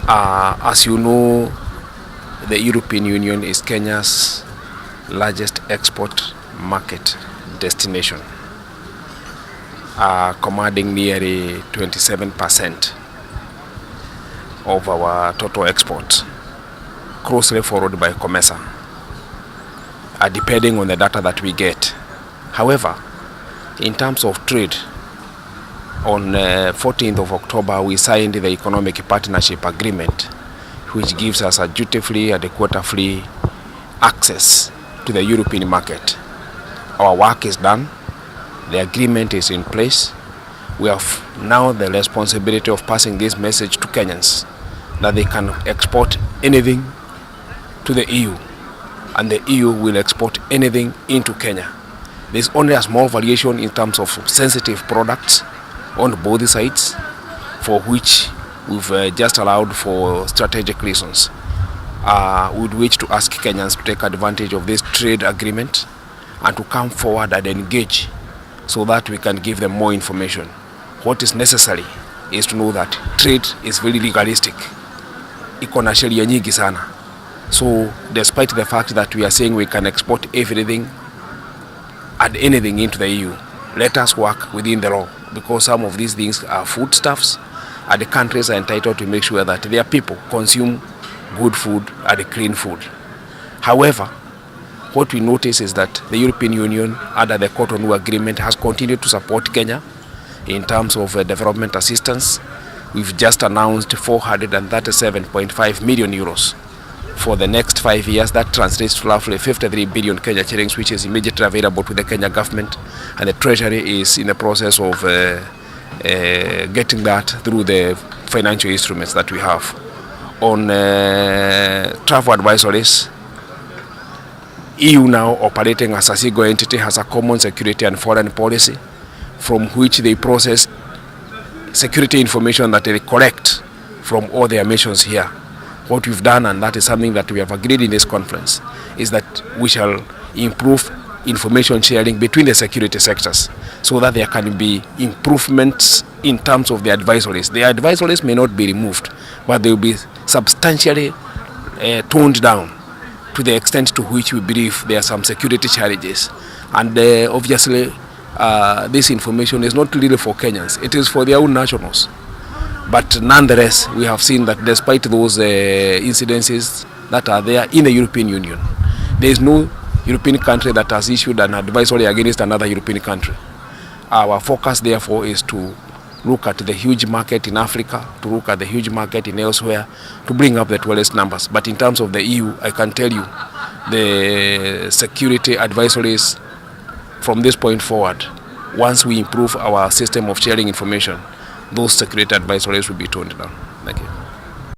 As you know, the European Union is Kenya's largest export market destination, commanding nearly 27% of our total exports, closely followed by COMESA, depending on the data that we get. However, in terms of trade, on 14th of October, we signed the Economic Partnership Agreement, which gives us a duty-free and a quota-free access to the European market. Our work is done. The agreement is in place. We have now the responsibility of passing this message to Kenyans that they can export anything to the EU, and the EU will export anything into Kenya. There's only a small variation in terms of sensitive products on both sides, for which we've just allowed for strategic reasons. We would wish to ask Kenyans to take advantage of this trade agreement and to come forward and engage so that we can give them more information. What is necessary is to know that trade is very legalistic. Iko na sheria nyingi sana. So despite the fact that we are saying we can export everything and anything into the EU, let us work within the law, because some of these things are foodstuffs, and the countries are entitled to make sure that their people consume good food and clean food. However, what we notice is that the European Union, under the Cotonou Agreement, has continued to support Kenya in terms of development assistance. We've just announced 437.5 million euros for the next 5 years. That translates to roughly 53 billion Kenya shillings, which is immediately available to the Kenya government, and the Treasury is in the process of getting that through the financial instruments that we have. On travel advisories, EU now operating as a single entity has a common security and foreign policy from which they process security information that they collect from all their missions here. What we've done, and that is something that we have agreed in this conference, is that we shall improve information sharing between the security sectors so that there can be improvements in terms of the advisories. The advisories may not be removed, but they will be substantially toned down to the extent to which we believe there are some security challenges. And obviously, this information is not really for Kenyans. It is for their own nationals. But nonetheless, we have seen that despite those incidences that are there in the European Union, there is no European country that has issued an advisory against another European country. Our focus, therefore, is to look at the huge market in Africa, to look at the huge market in elsewhere, to bring up the tourist numbers. But in terms of the EU, I can tell you, the security advisories from this point forward, once we improve our system of sharing information, those security advisories will be toned down. Thank you.